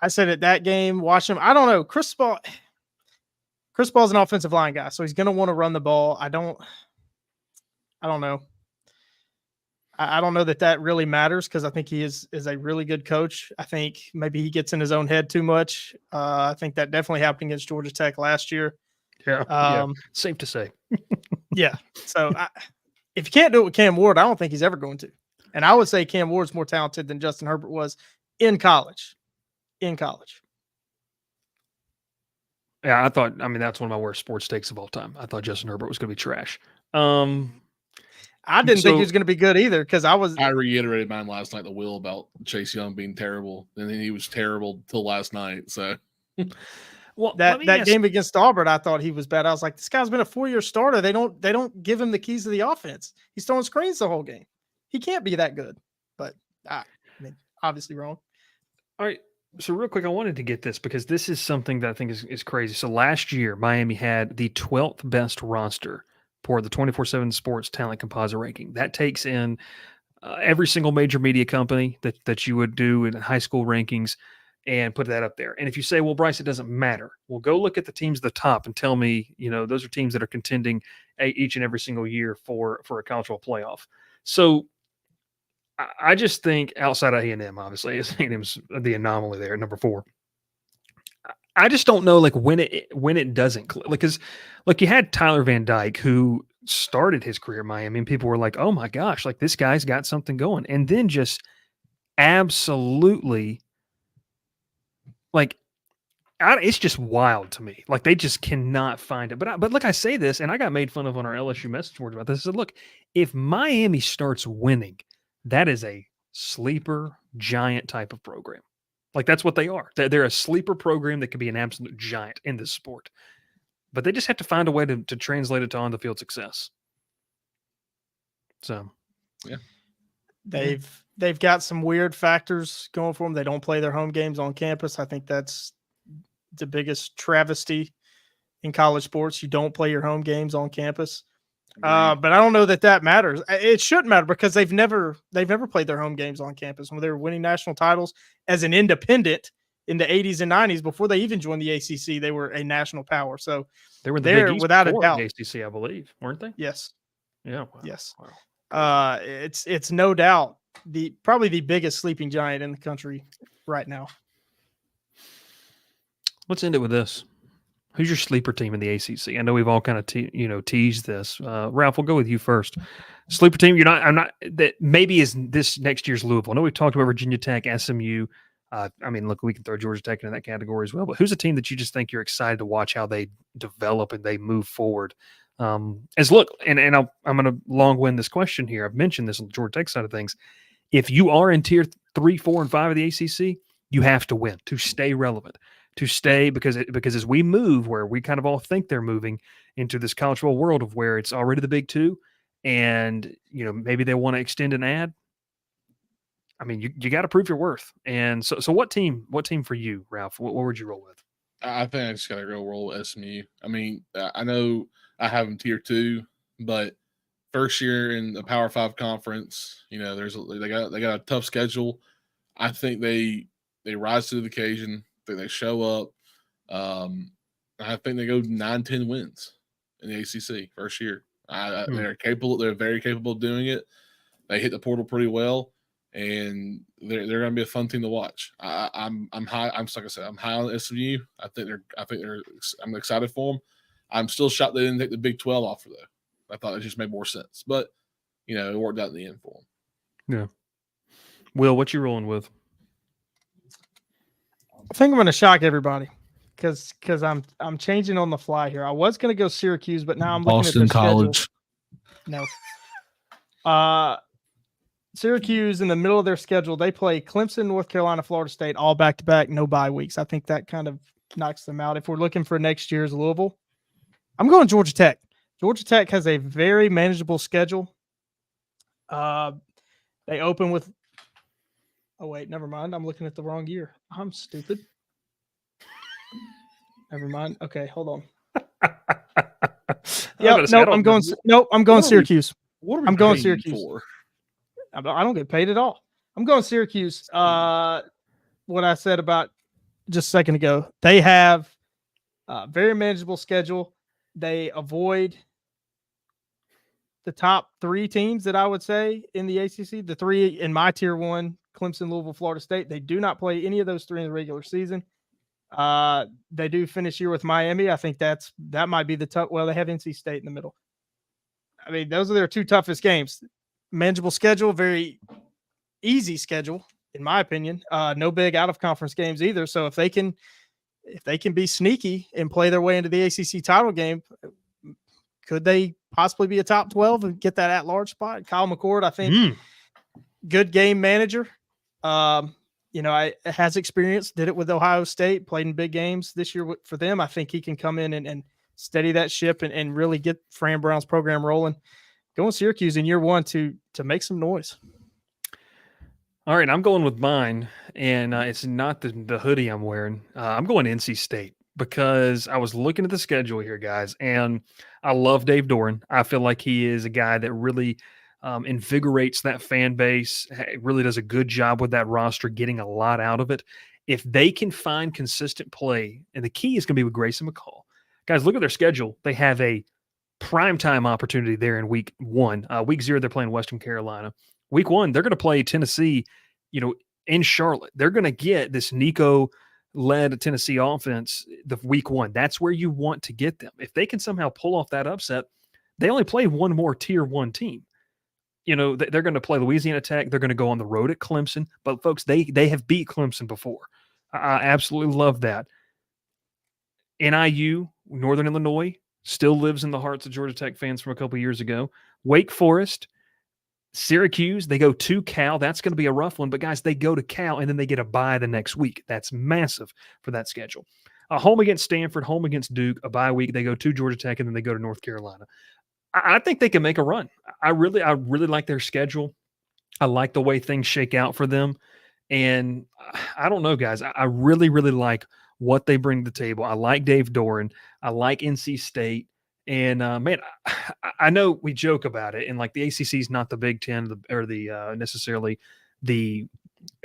I said at that game, watch him. I don't know. Chris Paul's an offensive line guy, so he's going to want to run the ball. I don't know. I don't know that really matters because I think he is a really good coach. I think maybe he gets in his own head too much. I think that definitely happened against Georgia Tech last year. Yeah, safe to say. Yeah. So if you can't do it with Cam Ward, I don't think he's ever going to. And I would say Cam Ward's more talented than Justin Herbert was in college. Yeah, that's one of my worst sports takes of all time. I thought Justin Herbert was going to be trash. I didn't think he was going to be good either because I reiterated mine last night to Will about Chase Young being terrible, and then he was terrible till last night. So, well, that game against Auburn, I thought he was bad. I was like, this guy's been a 4-year starter. They don't give him the keys to the offense. He's throwing screens the whole game. He can't be that good. But I mean, obviously wrong. All right. So real quick, I wanted to get this because this is something that I think is crazy. So last year, Miami had the 12th best roster for the 24/7 Sports Talent Composite Ranking. That takes in every single major media company that you would do in high school rankings and put that up there. And if you say, well, Bryce, it doesn't matter. Well, go look at the teams at the top and tell me, those are teams that are contending each and every single year for a college football playoff. So I just think outside of A&M, obviously, A&M's the anomaly there at number 4. I just don't know, when it doesn't click. Because, you had Tyler Van Dyke, who started his career at Miami, and people were like, "Oh my gosh, this guy's got something going," and then just absolutely, it's just wild to me. They just cannot find it. But look, I say this, and I got made fun of on our LSU message board about this. I said, look, if Miami starts winning, that is a sleeper giant type of program. That's what they are. They're a sleeper program that could be an absolute giant in this sport. But they just have to find a way to translate it to on-the-field success. So, yeah. They've got some weird factors going for them. They don't play their home games on campus. I think that's the biggest travesty in college sports. You don't play your home games on campus. But I don't know that matters. It shouldn't matter because they've never played their home games on campus. When they were winning national titles as an independent in the 80s and 90s, before they even joined the ACC, they were a national power. So they were the Big East without a doubt. The ACC, I believe, weren't they? Yes. Yeah. Wow. Yes. Wow. It's no doubt probably the biggest sleeping giant in the country right now. Let's end it with this. Who's your sleeper team in the ACC? I know we've all kind of teased this. Ralph, we'll go with you first. Sleeper team, that maybe is this next year's Louisville. I know we've talked about Virginia Tech, SMU. Look, we can throw Georgia Tech into that category as well. But who's a team that you just think you're excited to watch how they develop and they move forward? I'm going to long win this question here. I've mentioned this on the Georgia Tech side of things. If you are in tier 3, 4, and 5 of the ACC, you have to win to stay relevant. To stay because as we move where we kind of all think they're moving into this college football world of where it's already the big 2 and maybe they want to extend an ad. You got to prove your worth. And so what team for you, Ralph? What would you roll with? I think I just got to go roll with SMU. I know I have them tier 2, but first year in the Power 5 conference, they got a tough schedule. I think they rise to the occasion. I think they show up. I think they go 9-10 wins in the ACC first year. They're capable. They're very capable of doing it. They hit the portal pretty well, and they're going to be a fun team to watch. I'm high. Like I said, I'm high on SMU. I'm excited for them. I'm still shocked they didn't take the Big 12 offer though. I thought it just made more sense, but it worked out in the end for them. Yeah. Will, what you rolling with? I think I'm going to shock everybody because I'm changing on the fly here. I was going to go Syracuse, but now I'm looking Boston at their College. Schedule. No. Syracuse in the middle of their schedule, they play Clemson, North Carolina, Florida State, all back-to-back, no bye weeks. I think that kind of knocks them out. If we're looking for next year's Louisville, I'm going Georgia Tech. Georgia Tech has a very manageable schedule. They open with oh, wait, never mind. I'm looking at the wrong year. I'm stupid. Never mind. Okay, hold on. Yep. Nope. I'm going. Nope. I'm going Syracuse. What are we I'm going paying Syracuse. for? I don't get paid at all. I'm going Syracuse. What I said about just a second ago, they have a very manageable schedule. They avoid the top 3 teams that I would say in the ACC. The 3 in my tier 1, Clemson, Louisville, Florida State. They do not play any of those 3 in the regular season. They do finish here with Miami. I think that might be the tough. Well, they have NC State in the middle. I mean, those are their 2 toughest games. Manageable schedule, very easy schedule, in my opinion. No big out of conference games either. So if they can be sneaky and play their way into the ACC title game, could they possibly be a top 12 and get that at-large spot? Kyle McCord, I think, good game manager. Has experience, did it with Ohio State, played in big games this year for them. I think he can come in and steady that ship and really get Fran Brown's program rolling. Going Syracuse in year 1 to make some noise. All right, I'm going with mine, and it's not the hoodie I'm wearing. I'm going NC State because I was looking at the schedule here, guys, and I love Dave Doran. I feel like he is a guy that really invigorates that fan base, really does a good job with that roster, getting a lot out of it. If they can find consistent play, and the key is going to be with Grayson McCall. Guys, look at their schedule. They have a primetime opportunity there in week 1. Week 0, they're playing Western Carolina. Week 1, they're going to play Tennessee, in Charlotte. They're going to get this Nico-led Tennessee offense the week 1. That's where you want to get them. If they can somehow pull off that upset, they only play one more tier 1 team. They're going to play Louisiana Tech. They're going to go on the road at Clemson. But, folks, they have beat Clemson before. I absolutely love that. NIU, Northern Illinois, still lives in the hearts of Georgia Tech fans from a couple years ago. Wake Forest, Syracuse, they go to Cal. That's going to be a rough one. But, guys, they go to Cal, and then they get a bye the next week. That's massive for that schedule. Home against Stanford, home against Duke, a bye week. They go to Georgia Tech, and then they go to North Carolina. I think they can make a run. I really like their schedule. I like the way things shake out for them. And I don't know, guys. I really, really like what they bring to the table. I like Dave Doran. I like NC State. And, man, I know we joke about it. And, like, the ACC is not the Big Ten or the necessarily the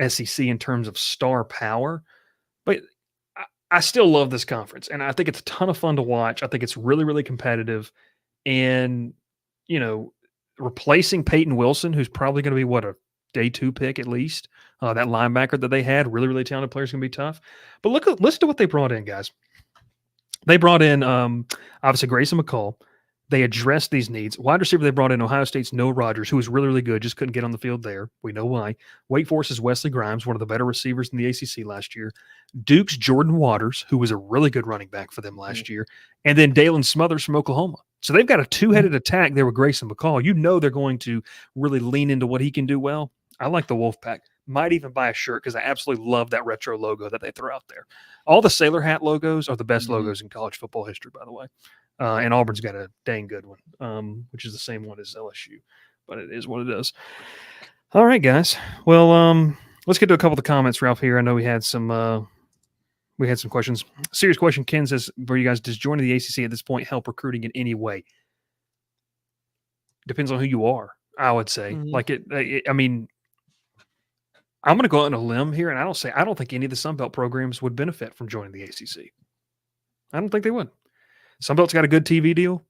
SEC in terms of star power. But I still love this conference. And I think it's a ton of fun to watch. I think it's really, really competitive. And, replacing Peyton Wilson, who's probably going to be, a day 2 pick at least, that linebacker that they had, really, really talented players, going to be tough. But listen to what they brought in, guys. They brought in, obviously, Grayson McCall. They addressed these needs. Wide receiver, they brought in Ohio State's Noah Rogers, who was really, really good, just couldn't get on the field there. We know why. Wake Forest's Wesley Grimes, one of the better receivers in the ACC last year. Duke's Jordan Waters, who was a really good running back for them last year. And then Dalen Smothers from Oklahoma. So they've got a 2-headed attack there with Grayson McCall. They're going to really lean into what he can do well. I like the Wolfpack. Might even buy a shirt because I absolutely love that retro logo that they throw out there. All the sailor hat logos are the best logos in college football history, by the way. And Auburn's got a dang good one, which is the same one as LSU. But it is what it is. All right, guys. Well, let's get to a couple of the comments, Ralph, here. I know we had some questions. Serious question. Ken says, for you guys, does joining the ACC at this point help recruiting in any way? Depends on who you are, I would say. I mean, I'm going to go out on a limb here, and I don't think any of the Sunbelt programs would benefit from joining the ACC. I don't think they would. Sunbelt's got a good TV deal.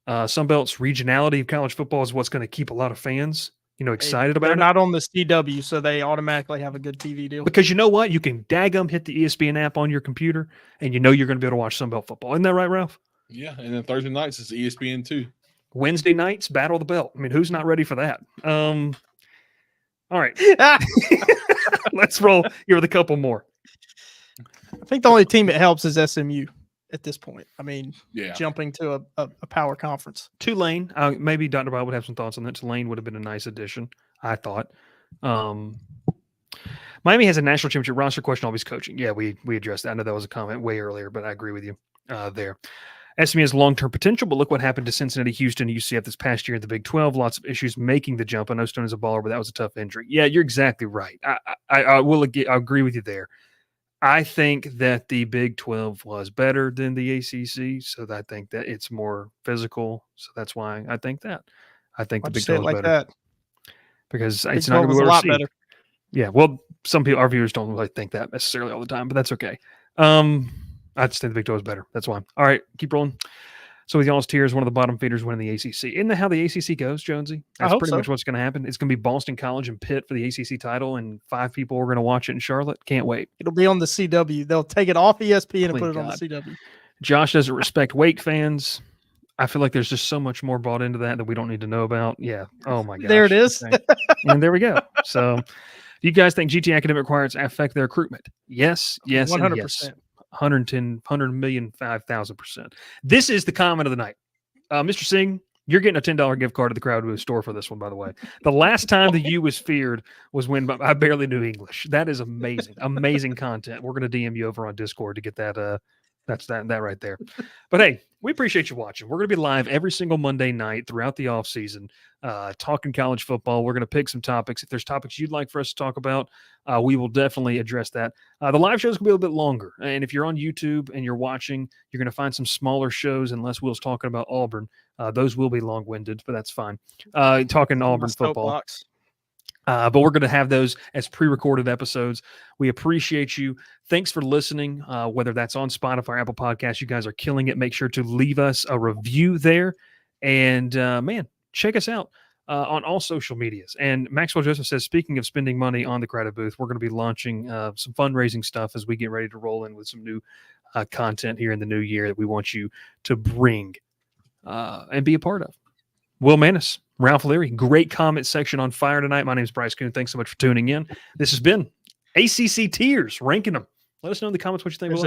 Sunbelt's regionality of college football is what's going to keep a lot of fans, excited about it. They're not on the CW, so they automatically have a good TV deal. Because you know what? You can daggum hit the ESPN app on your computer, and you're going to be able to watch Sunbelt football. Isn't that right, Ralph? Yeah, and then Thursday nights is ESPN too. Wednesday nights, Battle of the Belt. I mean, who's not ready for that? All right. Let's roll here with a couple more. I think the only team it helps is SMU at this point. I mean, jumping to a power conference. Tulane. Maybe Dr. Bob would have some thoughts on that. Tulane would have been a nice addition, I thought. Miami has a national championship roster question, always coaching. Yeah, we addressed that. I know that was a comment way earlier, but I agree with you there. SMU has long-term potential, but look what happened to Cincinnati, Houston, and UCF this past year in the Big 12. Lots of issues making the jump. I know Stone is a baller, but that was a tough injury. Yeah, you're exactly right. I will agree with you there. I think that the Big 12 was better than the ACC, so I think that it's more physical. So that's why I think that. I think the Why'd you Big say it 12 is like better that? because Big it's not 12 going to was be a well lot received. better. Yeah, well, some people, our viewers don't really think that necessarily all the time, but that's okay. I just think the Big 12 is better. That's why. All right, keep rolling. So with y'all's tiers, one of the bottom feeders winning the ACC. Isn't that how the ACC goes, Jonesy? That's hope pretty so. much what's going to happen. It's going to be Boston College and Pitt for the ACC title, and 5 people are going to watch it in Charlotte. Can't wait. It'll be on the CW. They'll take it off ESPN and Holy put it on God. the CW. Josh doesn't respect Wake fans. I feel like there's just so much more brought into that we don't need to know about. Yeah. Oh my gosh. There it is. Okay. And there we go. So, do you guys think GT academic requirements affect their recruitment? Yes, yes, 100%. And yes. 105,000%. This is the comment of the night. Mr. Singh, you're getting a $10 gift card to the Crowd Booth store for this one, by the way. The last time the U was feared was when I barely knew English. That is amazing. Amazing content. We're going to DM you over on Discord to get that. That's that right there. But hey, we appreciate you watching. We're going to be live every single Monday night throughout the off season, talking college football. We're going to pick some topics. If there's topics you'd like for us to talk about, we will definitely address that. The live shows will be a little bit longer. And if you're on YouTube and you're watching, you're going to find some smaller shows unless Will's talking about Auburn. Those will be long-winded, but that's fine. Talking Auburn football. But we're going to have those as pre-recorded episodes. We appreciate you. Thanks for listening, whether that's on Spotify or Apple Podcasts. You guys are killing it. Make sure to leave us a review there. And, man, check us out on all social medias. And Maxwell Joseph says, speaking of spending money on the Crowded Booth, we're going to be launching some fundraising stuff as we get ready to roll in with some new content here in the new year that we want you to bring and be a part of. Will Manis, Ralph Leary, great comment section on fire tonight. My name is Bryce Koon. Thanks so much for tuning in. This has been ACC Tiers, ranking them. Let us know in the comments what you think. There's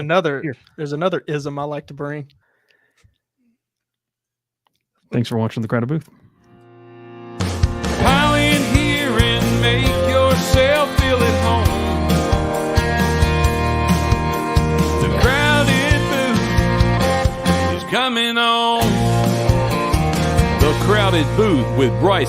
another ism I like to bring. Thanks for watching the Crowded Booth. Pile in here and make yourself feel at home. The Crowded Booth is coming on. The Crowded Booth with Bryce